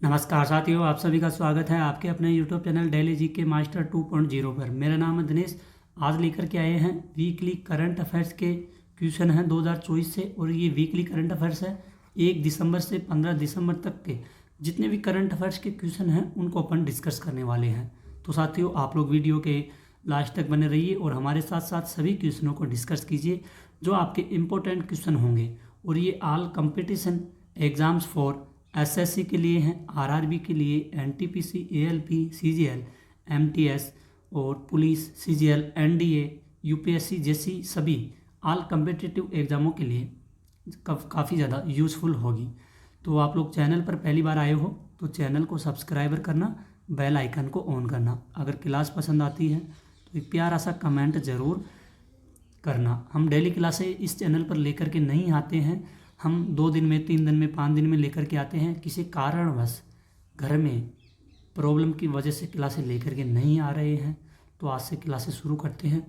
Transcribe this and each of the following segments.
नमस्कार साथियों, आप सभी का स्वागत है आपके अपने यूट्यूब चैनल डेली जी के मास्टर 2.0 पर। मेरा नाम है दिनेश। आज लेकर के आए हैं वीकली करंट अफेयर्स के क्वेश्चन हैं 2024 से। और ये वीकली करंट अफेयर्स है 1 दिसंबर से 15 दिसंबर तक के जितने भी करंट अफेयर्स के क्वेश्चन हैं उनको अपन डिस्कस करने वाले हैं। तो साथियों, आप लोग वीडियो के लास्ट तक बने रहिए और हमारे साथ साथ सभी क्वेश्चनों को डिस्कस कीजिए जो आपके इम्पोर्टेंट क्वेश्चन होंगे। और ये all competition exams for SSC के लिए हैं, आरआरबी के लिए, एनटीपीसी, एएलपी, सीजीएल, एमटीएस और पुलिस, सीजीएल, एनडीए, यूपीएससी जैसी सभी ऑल कम्पिटिटिव एग्जामों के लिए काफ़ी ज़्यादा यूज़फुल होगी। तो आप लोग चैनल पर पहली बार आए हो तो चैनल को सब्सक्राइबर करना, बेल आइकन को ऑन करना। अगर क्लास पसंद आती है तो एक प्यारा सा कमेंट ज़रूर करना। हम डेली क्लासें इस चैनल पर लेकर के नहीं आते हैं। हम 2 दिन में, 3 दिन में, 5 दिन में लेकर के आते हैं। किसी कारणवश घर में प्रॉब्लम की वजह से क्लासें लेकर के नहीं आ रहे हैं तो आज से क्लासें शुरू करते हैं।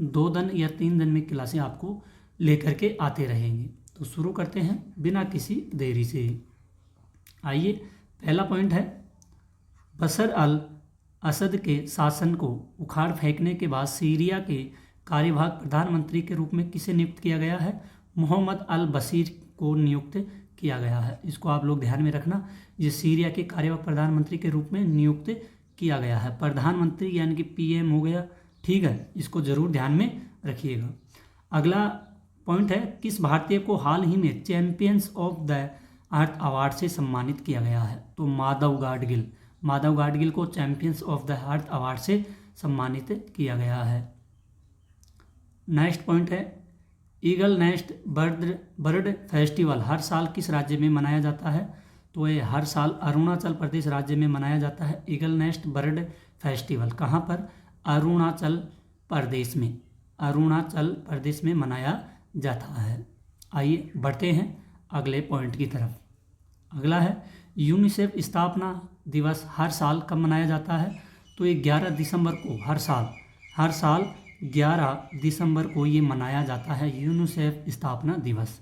2 दिन या 3 दिन में क्लासें आपको लेकर के आते रहेंगे। तो शुरू करते हैं बिना किसी देरी से। आइए, पहला पॉइंट है, बशर अल असद के शासन को उखाड़ फेंकने के बाद सीरिया के कार्यवाहक प्रधानमंत्री के रूप में किसे नियुक्त किया गया है? मोहम्मद अल बशीर को नियुक्त किया गया है। इसको आप लोग ध्यान में रखना। ये सीरिया के कार्यवाहक प्रधानमंत्री के रूप में नियुक्त किया गया है। प्रधानमंत्री यानी कि पीएम हो गया, ठीक है, इसको जरूर ध्यान में रखिएगा। अगला पॉइंट है, किस भारतीय को हाल ही में champions of the earth award से सम्मानित किया गया है? तो माधव गाडगिल को champions of the earth award से सम्मानित किया गया है। नेक्स्ट पॉइंट है, ईगल नेस्ट बर्ड फेस्टिवल हर साल किस राज्य में मनाया जाता है? तो ये हर साल अरुणाचल प्रदेश राज्य में मनाया जाता है। ईगल नेस्ट बर्ड फेस्टिवल कहाँ पर? अरुणाचल प्रदेश में मनाया जाता है। आइए बढ़ते हैं अगले पॉइंट की तरफ। अगला है, यूनिसेफ स्थापना दिवस हर साल कब मनाया जाता है? तो ये 11 दिसंबर को हर साल 11 दिसंबर को ये मनाया जाता है, यूनिसेफ स्थापना दिवस।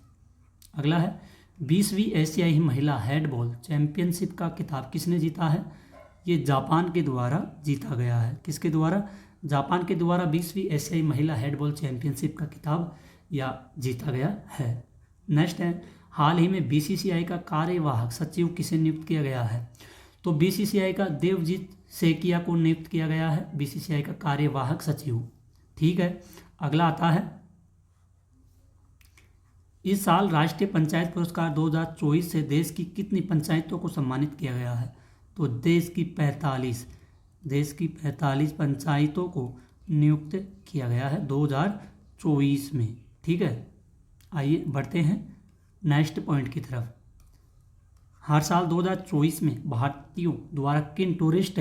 अगला है, 20वीं एशियाई महिला हैंडबॉल चैंपियनशिप का खिताब किसने जीता है? ये जापान के द्वारा जीता गया है। किसके द्वारा? जापान के द्वारा 20वीं एशियाई महिला हैंडबॉल चैंपियनशिप का खिताब या जीता गया है। नेक्स्ट है, हाल ही में बीसीसीआई का कार्यवाहक सचिव किसे नियुक्त किया गया है? तो बीसीसीआई का देवजीत सेकिया को नियुक्त किया गया है, बीसीसीआई का कार्यवाहक सचिव, ठीक है। अगला आता है, इस साल राष्ट्रीय पंचायत पुरस्कार 2024 से देश की कितनी पंचायतों को सम्मानित किया गया है? तो देश की 45 पंचायतों को नियुक्त किया गया है 2024 में, ठीक है। आइए बढ़ते हैं नेक्स्ट पॉइंट की तरफ। हर साल 2024 में भारतीयों द्वारा किन टूरिस्ट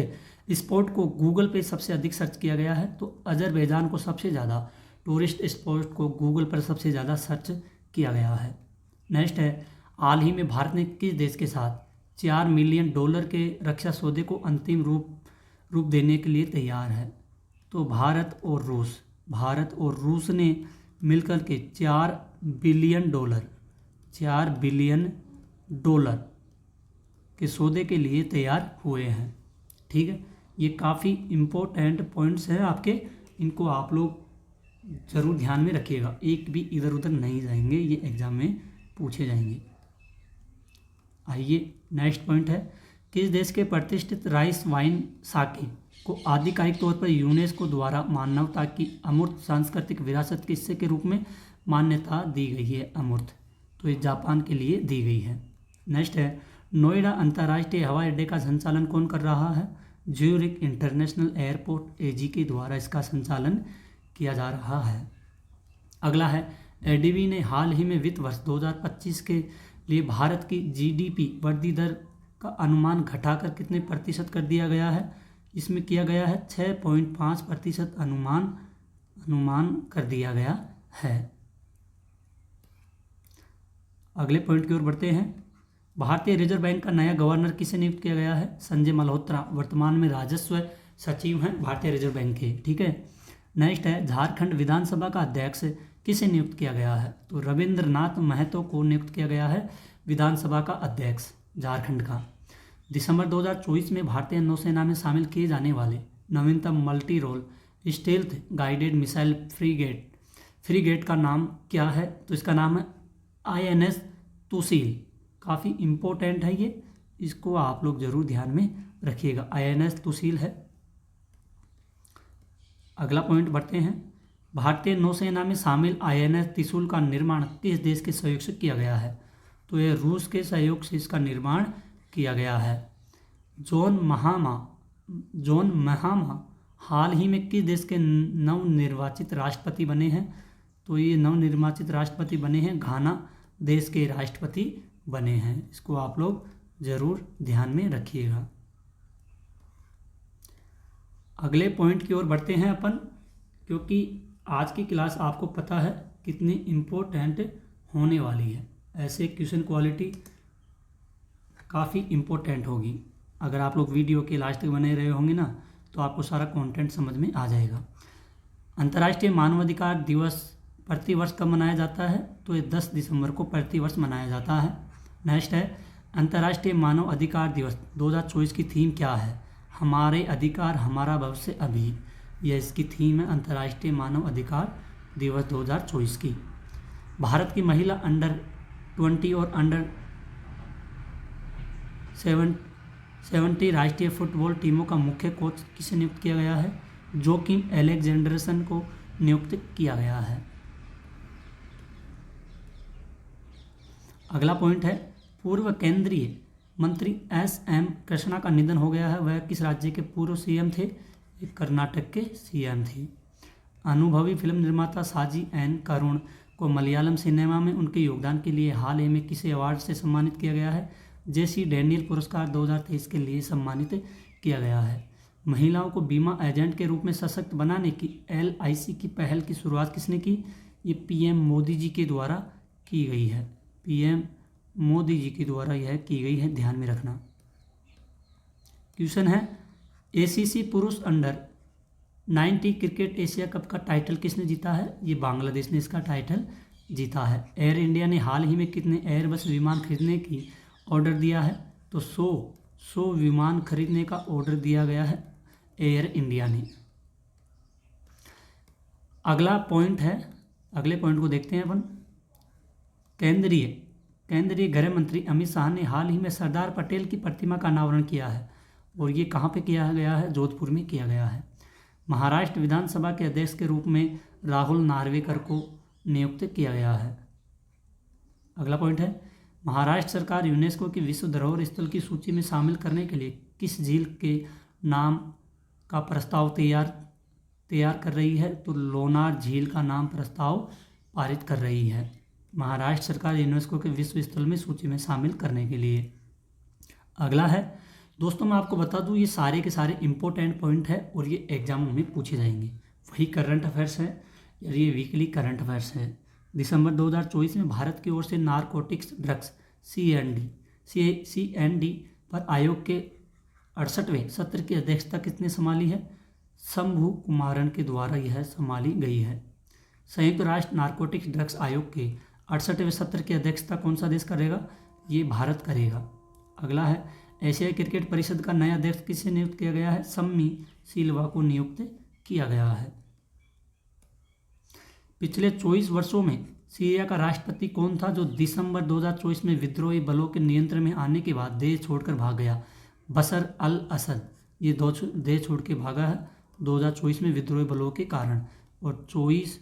स्पॉट को गूगल पे सबसे अधिक सर्च किया गया है? तो अजरबैजान को सबसे ज़्यादा टूरिस्ट स्पॉट को गूगल पर सबसे ज़्यादा सर्च किया गया है। नेक्स्ट है, हाल ही में भारत ने किस देश के साथ $4 मिलियन के रक्षा सौदे को अंतिम रूप देने के लिए तैयार है? तो भारत और रूस ने मिलकर के $4 बिलियन के सौदे के लिए तैयार हुए हैं, ठीक है। ये काफ़ी इम्पोर्टेंट पॉइंट्स हैं आपके, इनको आप लोग ज़रूर ध्यान में रखिएगा। एक भी इधर उधर नहीं जाएंगे, ये एग्जाम में पूछे जाएंगे। आइए नेक्स्ट पॉइंट है, किस देश के प्रतिष्ठित राइस वाइन साके को आधिकारिक तौर पर यूनेस्को द्वारा मानवता की अमूर्त सांस्कृतिक विरासत के हिस्से के रूप में मान्यता दी गई है? अमूर्त, तो ये जापान के लिए दी गई है। नेक्स्ट है, नोएडा अंतर्राष्ट्रीय हवाई अड्डे का संचालन कौन कर रहा है? ज्यूरिख इंटरनेशनल एयरपोर्ट एजी के द्वारा इसका संचालन किया जा रहा है। अगला है, एडीबी ने हाल ही में वित्त वर्ष 2025 के लिए भारत की जीडीपी वृद्धि दर का अनुमान घटाकर कितने प्रतिशत कर दिया गया है? इसमें किया गया है 6.5% अनुमान कर दिया गया है। अगले पॉइंट की ओर बढ़ते हैं, भारतीय रिजर्व बैंक का नया गवर्नर किसे नियुक्त किया गया है? संजय मल्होत्रा वर्तमान में राजस्व सचिव हैं भारतीय रिजर्व बैंक के, ठीक है। नेक्स्ट है, झारखंड विधानसभा का अध्यक्ष किसे नियुक्त किया गया है? तो रविंद्रनाथ महतो को नियुक्त किया गया है विधानसभा का अध्यक्ष झारखंड का। दिसंबर 2024 में भारतीय नौसेना में शामिल किए जाने वाले नवीनतम multi role stealth guided missile frigate का नाम क्या है? तो इसका नाम है INS तुसील। काफ़ी इम्पोर्टेंट है ये, इसको आप लोग जरूर ध्यान में रखिएगा। INS तुसील है। अगला पॉइंट बढ़ते हैं। भारतीय नौसेना में शामिल INS त्रिशूल का निर्माण किस देश के सहयोग से किया गया है? तो यह रूस के सहयोग से इसका निर्माण किया गया है। जॉन महामा हाल ही में किस देश के नवनिर्वाचित राष्ट्रपति बने हैं? तो ये नवनिर्वाचित राष्ट्रपति बने हैं घाना देश के राष्ट्रपति बने हैं। इसको आप लोग जरूर ध्यान में रखिएगा। अगले पॉइंट की ओर बढ़ते हैं अपन, क्योंकि आज की क्लास आपको पता है कितनी इम्पोर्टेंट होने वाली है। ऐसे क्वेश्चन क्वालिटी काफ़ी इम्पोर्टेंट होगी। अगर आप लोग वीडियो के लास्ट तक बने रहे होंगे ना, तो आपको सारा कंटेंट समझ में आ जाएगा। अंतर्राष्ट्रीय मानवाधिकार दिवस प्रतिवर्ष कब मनाया जाता है? तो ये 10 दिसंबर को प्रतिवर्ष मनाया जाता है। नेक्स्ट है अंतर्राष्ट्रीय मानव अधिकार दिवस 2024 की थीम क्या है? हमारे अधिकार हमारा भविष्य अभी, यह इसकी थीम है अंतर्राष्ट्रीय मानव अधिकार दिवस 2024 की। भारत की महिला अंडर 20 और अंडर 70 राष्ट्रीय फुटबॉल टीमों का मुख्य कोच किसे नियुक्त किया गया है? जोकिम एलेक्जेंडरसन को नियुक्त किया गया है। अगला पॉइंट है पूर्व केंद्रीय मंत्री SM कृष्णा का निधन हो गया है। वह किस राज्य के पूर्व CM थे? कर्नाटक के CM थे। अनुभवी फिल्म निर्माता साजी N करुण को मलयालम सिनेमा में उनके योगदान के लिए हाल ही में किसे अवार्ड से सम्मानित किया गया है? JC डैनियल पुरस्कार 2023 के लिए सम्मानित किया गया है। महिलाओं को बीमा एजेंट के रूप में सशक्त बनाने की LIC की पहल की शुरुआत किसने की? ये PM मोदी जी के द्वारा की गई है। PM मोदी जी के द्वारा यह की गई है, ध्यान में रखना। क्वेश्चन है ACC पुरुष अंडर 90 क्रिकेट एशिया कप का टाइटल किसने जीता है? ये बांग्लादेश ने इसका टाइटल जीता है। एयर इंडिया ने हाल ही में कितने एयरबस विमान खरीदने की ऑर्डर दिया है? तो 100 विमान खरीदने का ऑर्डर दिया गया है एयर इंडिया ने। अगला पॉइंट है, अगले पॉइंट को देखते हैं अपन। केंद्रीय गृह मंत्री अमित शाह ने हाल ही में सरदार पटेल की प्रतिमा का अनावरण किया है, और ये कहाँ पे किया गया है? जोधपुर में किया गया है। महाराष्ट्र विधानसभा के अध्यक्ष के रूप में राहुल नार्वेकर को नियुक्त किया गया है। अगला पॉइंट है महाराष्ट्र सरकार यूनेस्को की विश्व धरोहर स्थल की सूची में शामिल करने के लिए किस झील के नाम का प्रस्ताव तैयार कर रही है? तो लोनार झील का नाम प्रस्ताव पारित कर रही है महाराष्ट्र सरकार यूनेस्को के विश्व स्थल में सूची में शामिल करने के लिए। अगला है दोस्तों, मैं आपको बता दूं ये सारे के सारे इंपॉर्टेंट पॉइंट है और ये एग्जामों में पूछे जाएंगे। वही करंट अफेयर्स है, यार ये वीकली करंट अफेयर्स है। दिसंबर 2024 में भारत की ओर से नारकोटिक्स ड्रग्स CND पर आयोग के 68वें सत्र की अध्यक्षता किसने संभाली है? शंभू कुमारन के द्वारा यह संभाली गई है। संयुक्त राष्ट्र नारकोटिक्स ड्रग्स आयोग के 68वें सत्र की अध्यक्षता कौन सा देश करेगा? ये भारत करेगा। अगला है एशियाई क्रिकेट परिषद का नया अध्यक्ष किसे नियुक्त किया गया है? सम्मी सिल्वा को नियुक्त किया गया है। पिछले 24 वर्षों में सीरिया का राष्ट्रपति कौन था जो दिसंबर 2024 में विद्रोही बलों के नियंत्रण में आने के बाद देश छोड़कर भाग गया? बशर अल असद। ये देश छोड़ के भागा है 2024 में विद्रोही बलों के कारण, और 24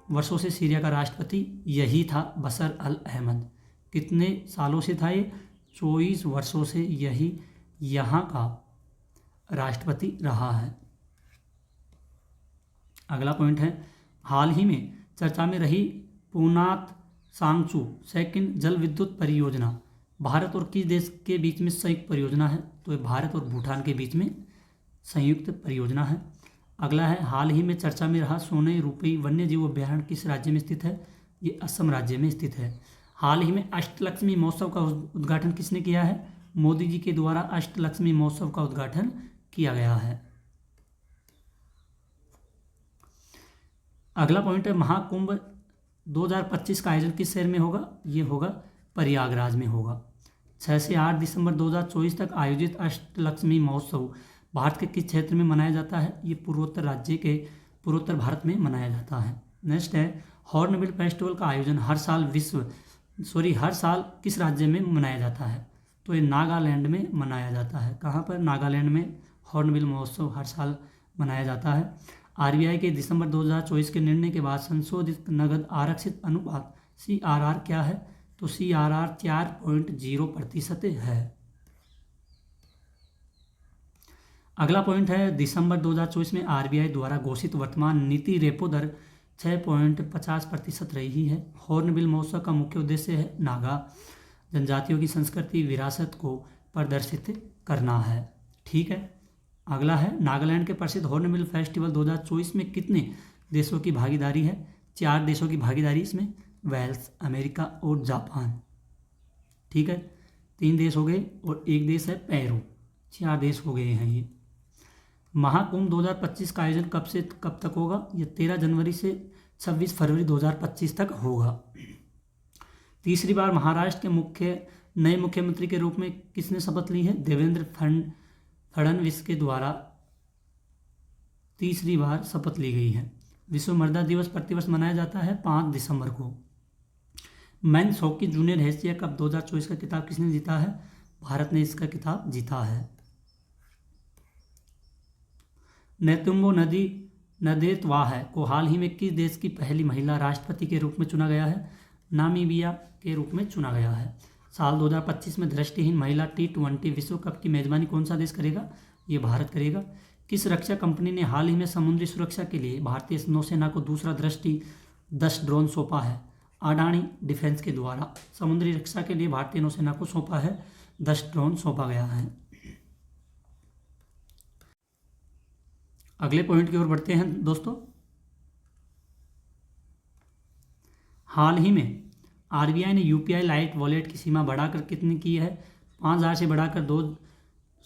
वर्षों से सीरिया का राष्ट्रपति यही था, बशर अल अहमद। कितने सालों से था ये? 24 वर्षों से यही यहाँ का राष्ट्रपति रहा है। अगला पॉइंट है हाल ही में चर्चा में रही पूनात सांगचू सेकंड जल विद्युत परियोजना भारत और किस देश के बीच में संयुक्त परियोजना है? तो ये भारत और भूटान के बीच में संयुक्त परियोजना है। अगला है हाल ही में चर्चा में रहा सोने रूपी वन्य जीव अभ्यारण्य किस राज्य में स्थित है? ये असम राज्य में स्थित है। हाल ही में अष्टलक्ष्मी महोत्सव का उद्घाटन किसने किया है? मोदी जी के द्वारा अष्टलक्ष्मी महोत्सव का उद्घाटन किया गया है। अगला पॉइंट है महाकुंभ 2025 का आयोजन किस शहर में होगा? ये होगा प्रयागराज में होगा। 6 से 8 दिसंबर 2024 तक आयोजित अष्टलक्ष्मी महोत्सव भारत के किस क्षेत्र में मनाया जाता है? ये पूर्वोत्तर भारत में मनाया जाता है। नेक्स्ट है, हॉर्नबिल फेस्टिवल का आयोजन हर साल किस राज्य में मनाया जाता है? तो ये नागालैंड में मनाया जाता है। कहाँ पर? नागालैंड में हॉर्नबिल महोत्सव हर साल मनाया जाता है। आरबीआई के दिसंबर 2024 के निर्णय के बाद संशोधित नगद आरक्षित अनुपात CRR क्या है? तो CRR 4.0% है। अगला पॉइंट है, दिसंबर 2024 में आरबीआई द्वारा घोषित वर्तमान नीति रेपो दर 6.50% रही है। हॉर्नबिल महोत्सव का मुख्य उद्देश्य है नागा जनजातियों की संस्कृति विरासत को प्रदर्शित करना है। ठीक है। अगला है, नागालैंड के प्रसिद्ध हॉर्नबिल फेस्टिवल 2024 में कितने देशों की भागीदारी है? 4 देशों की भागीदारी इसमें, वेल्स, अमेरिका और जापान। ठीक है, 3 देश हो गए और 1 देश है पेरू। 4 देश हो गए हैं ये। महाकुंभ 2025 का आयोजन कब से कब तक होगा? ये 13 जनवरी से 26 फरवरी 2025 तक होगा। तीसरी बार महाराष्ट्र के नए मुख्यमंत्री के रूप में किसने शपथ ली है? देवेंद्र फडणवीस के द्वारा तीसरी बार शपथ ली गई है। विश्व मृदा दिवस प्रतिवर्ष मनाया जाता है 5 दिसंबर को। Men's hockey junior Asia cup 2024 का खिताब किसने जीता है? भारत ने इसका खिताब जीता है। नेतुम्बो नदेतवाह को हाल ही में किस देश की पहली महिला राष्ट्रपति के रूप में चुना गया है? नामीबिया के रूप में चुना गया है। साल 2025 में दृष्टिहीन महिला T20 विश्व कप की मेजबानी कौन सा देश करेगा? ये भारत करेगा। किस रक्षा कंपनी ने हाल ही में समुद्री सुरक्षा के लिए भारतीय नौसेना को दूसरा दृष्टि 10 ड्रोन सौंपा है? अडानी डिफेंस के द्वारा समुद्री रक्षा के लिए भारतीय नौसेना को सौंपा है 10 ड्रोन सौंपा गया है। अगले पॉइंट की ओर बढ़ते हैं दोस्तों। हाल ही में आरबीआई ने यूपीआई लाइट वॉलेट की सीमा बढ़ाकर कितनी की है? 5,000 से बढ़ाकर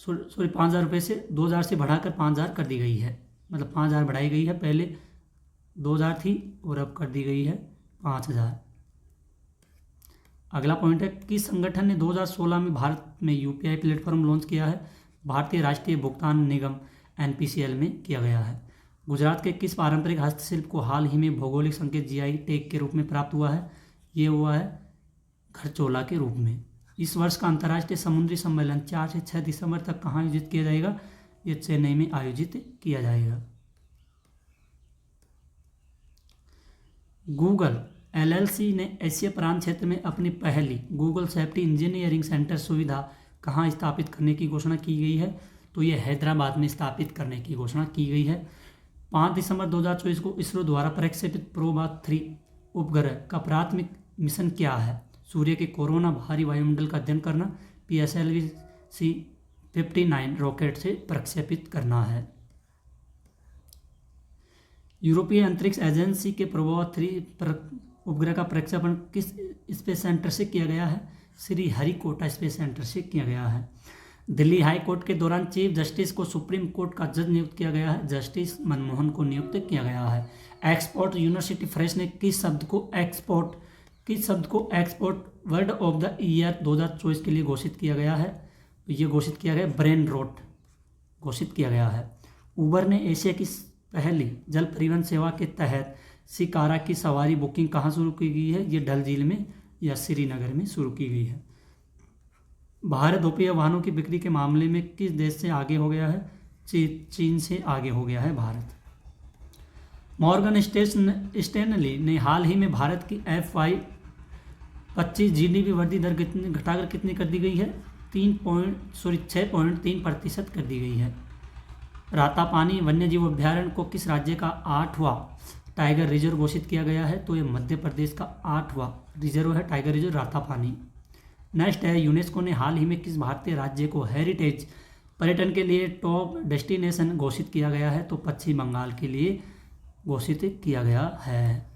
5,000 रुपये से 2,000 से बढ़ाकर 5,000 कर दी गई है। मतलब 5,000 बढ़ाई गई है, पहले 2,000 थी और अब कर दी गई है 5,000। अगला पॉइंट है, किस संगठन ने 2016 में भारत में यूपीआई प्लेटफॉर्म लॉन्च किया है? भारतीय राष्ट्रीय भुगतान निगम NPCL में किया गया है। गुजरात के किस पारंपरिक हस्तशिल्प को हाल ही में भौगोलिक संकेत GI टैग के रूप में प्राप्त हुआ है? ये हुआ है घरचोला के रूप में। इस वर्ष का अंतर्राष्ट्रीय समुद्री सम्मेलन 4 से 6 दिसंबर तक कहाँ आयोजित किया जाएगा? ये चेन्नई में आयोजित किया जाएगा। गूगल LLC ने एशिया प्रांत क्षेत्र में अपनी पहली गूगल सेफ्टी इंजीनियरिंग सेंटर सुविधा कहाँ स्थापित करने की घोषणा की गई है? तो ये हैदराबाद में स्थापित करने की घोषणा की गई है। 5 दिसंबर 2024 को इसरो द्वारा प्रक्षेपित प्रोबा 3 उपग्रह का प्राथमिक मिशन क्या है? सूर्य के कोरोना भारी वायुमंडल का अध्ययन करना, PSLV-C-59 रॉकेट से प्रक्षेपित करना है। यूरोपीय अंतरिक्ष एजेंसी के प्रोबा 3 उपग्रह का प्रक्षेपण किस स्पेस सेंटर से किया गया है? श्रीहरिकोटा स्पेस सेंटर से किया गया है। दिल्ली हाई कोर्ट के दौरान चीफ जस्टिस को सुप्रीम कोर्ट का जज नियुक्त किया गया है। जस्टिस मनमोहन को नियुक्त किया गया है। एक्सपोर्ट यूनिवर्सिटी फ्रेश ने किस शब्द को export word of the year 2024 के लिए घोषित किया गया है? ये घोषित किया गया ब्रेन रोट घोषित किया गया है। उबर ने एशिया की पहली जल परिवहन सेवा के तहत शिकारा की सवारी बुकिंग कहाँ शुरू की गई है? ये डल झील में या श्रीनगर में शुरू की गई है। भारत दोपहिया वाहनों की बिक्री के मामले में किस देश से आगे हो गया है? चीन से आगे हो गया है भारत। मॉर्गन स्टैनली ने हाल ही में भारत की FY25 GDP वृद्धि दर घटाकर कितनी कर दी गई है? 6.3% कर दी गई है। रातापानी वन्यजीव अभ्यारण्य को किस राज्य का 8वां टाइगर रिजर्व घोषित किया गया है? तो ये मध्य प्रदेश का 8वां रिजर्व है, टाइगर रिजर्व रातापानी। नेक्स्ट है, यूनेस्को ने हाल ही में किस भारतीय राज्य को हेरिटेज पर्यटन के लिए टॉप डेस्टिनेशन घोषित किया गया है? तो पश्चिम बंगाल के लिए घोषित किया गया है।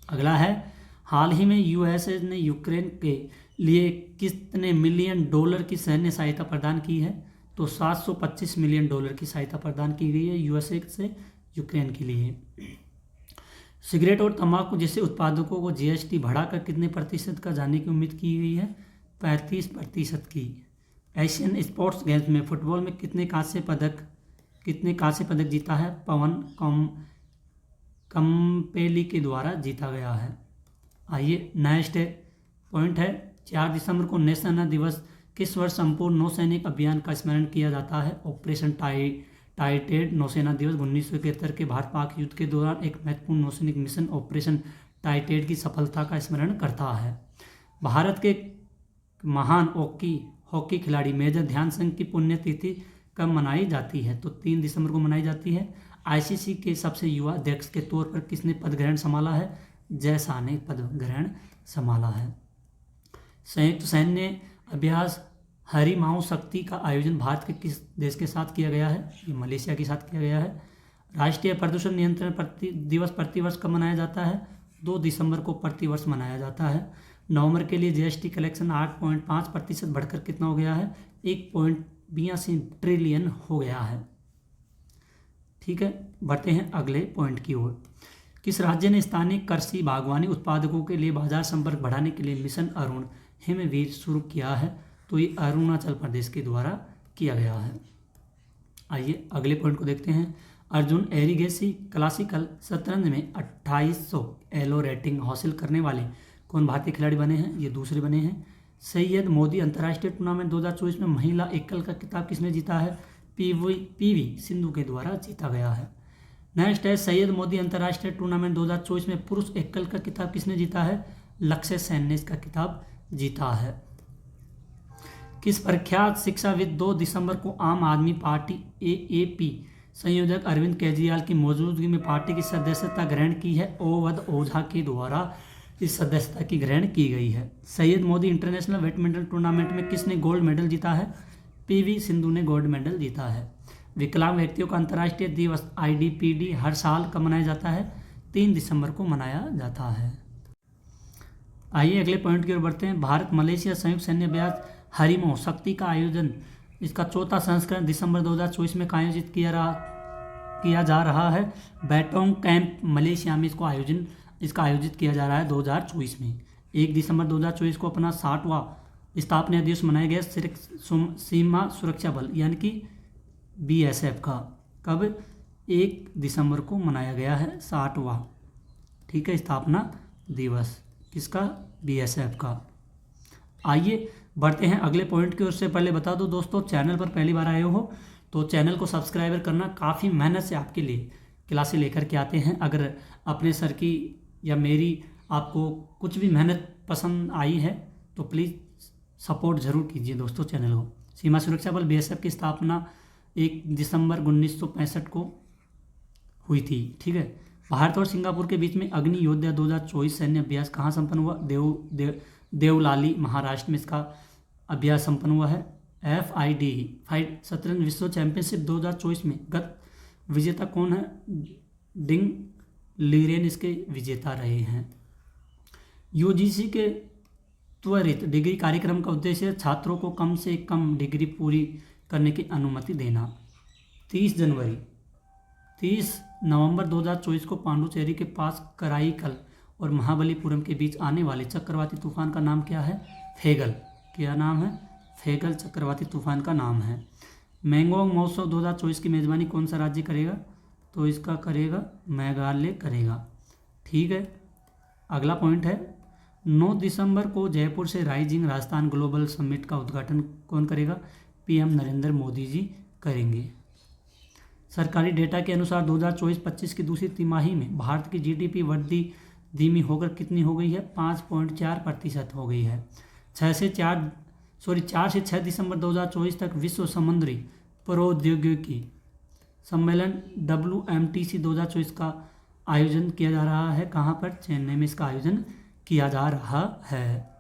अगला है, हाल ही में USA ने यूक्रेन के लिए कितने मिलियन डॉलर की सैन्य सहायता प्रदान की है? तो $725 मिलियन की सहायता प्रदान की गई है USA से यूक्रेन के लिए। सिगरेट और तंबाकू जैसे उत्पादकों को GST बढ़ाकर कितने प्रतिशत का जाने की उम्मीद की गई है? 35% की। एशियन स्पोर्ट्स गेम्स में फुटबॉल में कितने कांस्य पदक जीता है? पवन कंपेली के द्वारा जीता गया है। आइए नेक्स्ट पॉइंट है, 4 दिसंबर को नौसेना दिवस किस वर्ष संपूर्ण नौसैनिक अभियान का स्मरण किया जाता है? ऑपरेशन टाइटेड नौसेना दिवस 1971 के भारत पाक युद्ध के दौरान एक महत्वपूर्ण नौसैनिक मिशन ऑपरेशन टाइटेड की सफलता का स्मरण करता है। भारत के महान हॉकी खिलाड़ी मेजर ध्यानचंद की पुण्यतिथि कब मनाई जाती है? तो 3 दिसंबर को मनाई जाती है। आईसीसी के सबसे युवा अध्यक्ष के तौर पर किसने पद ग्रहण संभाला है? जय शाह ने पद ग्रहण संभाला है। संयुक्त सैन्य अभ्यास हरिमाऊ शक्ति का आयोजन भारत के किस देश के साथ किया गया है? ये मलेशिया के साथ किया गया है। राष्ट्रीय प्रदूषण नियंत्रण दिवस प्रतिवर्ष कब मनाया जाता है? 2 दिसंबर को प्रतिवर्ष मनाया जाता है। नवंबर के लिए जीएसटी कलेक्शन 8.5% बढ़कर कितना हो गया है? 1.82 ट्रिलियन हो गया है। ठीक है, बढ़ते हैं अगले पॉइंट की ओर। किस राज्य ने स्थानीय कृषि बागवानी उत्पादकों के लिए बाजार संपर्क बढ़ाने के लिए मिशन अरुण हिमवीर शुरू किया है? तो ये अरुणाचल प्रदेश के द्वारा किया गया है। आइए अगले पॉइंट को देखते हैं। अर्जुन एरिगेसी क्लासिकल शतरंज में 2800 एलो रेटिंग हासिल करने वाले कौन भारतीय खिलाड़ी बने हैं? ये दूसरे बने हैं। सैयद मोदी अंतर्राष्ट्रीय टूर्नामेंट 2024 में महिला एकल का खिताब किसने जीता है? पीवी सिंधु के द्वारा जीता गया है। नेक्स्ट है, सैयद मोदी अंतर्राष्ट्रीय टूर्नामेंट 2024 में पुरुष एकल का खिताब किसने जीता है? लक्ष्य सेन ने इसका खिताब जीता है। किस प्रख्यात शिक्षाविद 2 दिसंबर को आम आदमी पार्टी एएपी संयोजक अरविंद केजरीवाल की मौजूदगी में पार्टी की सदस्यता ग्रहण की है? ओवध ओझा के द्वारा इस सदस्यता की ग्रहण की गई है। Syed Modi international badminton tournament में किसने गोल्ड मेडल जीता है? पीवी सिंधु ने गोल्ड मेडल जीता है। विकलांग व्यक्तियों का अंतर्राष्ट्रीय दिवस आईडीपीडी हर साल कब मनाया जाता है? 3 दिसंबर को मनाया जाता है। आइए अगले पॉइंट की ओर बढ़ते हैं। भारत मलेशिया संयुक्त सैन्य अभ्यास हरिमो शक्ति का आयोजन इसका 4था संस्करण दिसंबर 2024 में आयोजित किया जा रहा है। बैटोंग कैंप मलेशिया में इसका आयोजित किया जा रहा है 2024 में। 1 दिसंबर 2024 को अपना 60वां स्थापना दिवस मनाया गया सीमा सुरक्षा बल यानी कि बीएसएफ का। कब? 1 दिसंबर को मनाया गया है 60वां, ठीक है, स्थापना दिवस किसका? बीएसएफ का। आइए बढ़ते हैं अगले पॉइंट की ओर। से पहले बता दो दोस्तों, चैनल पर पहली बार आए हो तो चैनल को सब्सक्राइबर करना। काफ़ी मेहनत से आपके लिए क्लासें लेकर के आते हैं। अगर अपने सर की या मेरी आपको कुछ भी मेहनत पसंद आई है तो प्लीज़ सपोर्ट ज़रूर कीजिए दोस्तों चैनल को। सीमा सुरक्षा बल बीएसएफ की स्थापना 1 दिसंबर 1965 को हुई थी, ठीक है। भारत और सिंगापुर के बीच में अग्नि योद्धा 2024 सैन्य अभ्यास कहाँ संपन्न हुआ? देवलाली महाराष्ट्र में इसका अभ्यास संपन्न हुआ है। FIDE शतरंज विश्व चैंपियनशिप 2024 में गत विजेता कौन है? डिंग लीरेन इसके विजेता रहे हैं। यूजीसी के त्वरित डिग्री कार्यक्रम का उद्देश्य छात्रों को कम से कम डिग्री पूरी करने की अनुमति देना। 30 नवंबर 2024 को पांडुचेरी के पास कराईकल और महाबलीपुरम के बीच आने वाले चक्रवाती तूफान का नाम क्या है? फेगल। क्या नाम है? फेगल चक्रवाती तूफान का नाम है। मैंगोंग महोत्सव 2024 की मेज़बानी कौन सा राज्य करेगा? तो इसका करेगा मेघालय करेगा, ठीक है। अगला पॉइंट है 9 दिसंबर को जयपुर से राइजिंग राजस्थान ग्लोबल समिट का उद्घाटन कौन करेगा? पीएम नरेंद्र मोदी जी करेंगे। सरकारी डेटा के अनुसार 2024-25 की दूसरी तिमाही में भारत की जीडीपी वृद्धि धीमी होकर कितनी हो गई है? 5.4% हो गई है। 4 से 6 दिसंबर 2024 तक विश्व समुद्री प्रौद्योगिकी सम्मेलन WMTC 2024 का आयोजन किया जा रहा है। कहाँ पर? चेन्नई में इसका आयोजन किया जा रहा है।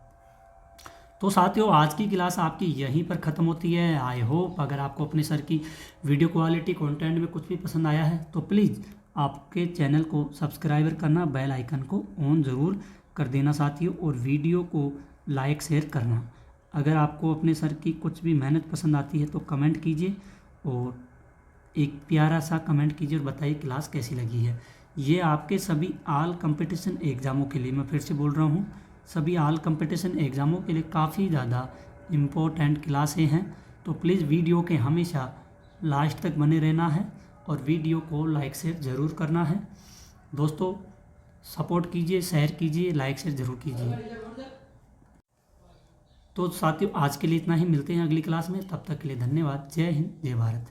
तो साथियों, आज की क्लास आपकी यहीं पर ख़त्म होती है। आई होप अगर आपको अपने सर की वीडियो क्वालिटी कंटेंट में कुछ भी पसंद आया है तो प्लीज़ आपके चैनल को सब्सक्राइबर करना, बेल आइकन को ऑन ज़रूर कर देना साथियों, और वीडियो को लाइक शेयर करना। अगर आपको अपने सर की कुछ भी मेहनत पसंद आती है तो कमेंट कीजिए और एक प्यारा सा कमेंट कीजिए और बताइए क्लास कैसी लगी है। ये आपके सभी ऑल कंपटीशन एग्ज़ामों के लिए मैं फिर से बोल रहा हूँ, सभी ऑल कंपटीशन एग्ज़ामों के लिए काफ़ी ज़्यादा इम्पोर्टेंट क्लासें हैं। तो प्लीज़ वीडियो के हमेशा लास्ट तक बने रहना है और वीडियो को लाइक शेयर ज़रूर करना है। दोस्तों सपोर्ट कीजिए, शेयर कीजिए, लाइक शेयर ज़रूर कीजिए। तो साथियों आज के लिए इतना ही, मिलते हैं अगली क्लास में, तब तक के लिए धन्यवाद। जय हिंद, जय भारत।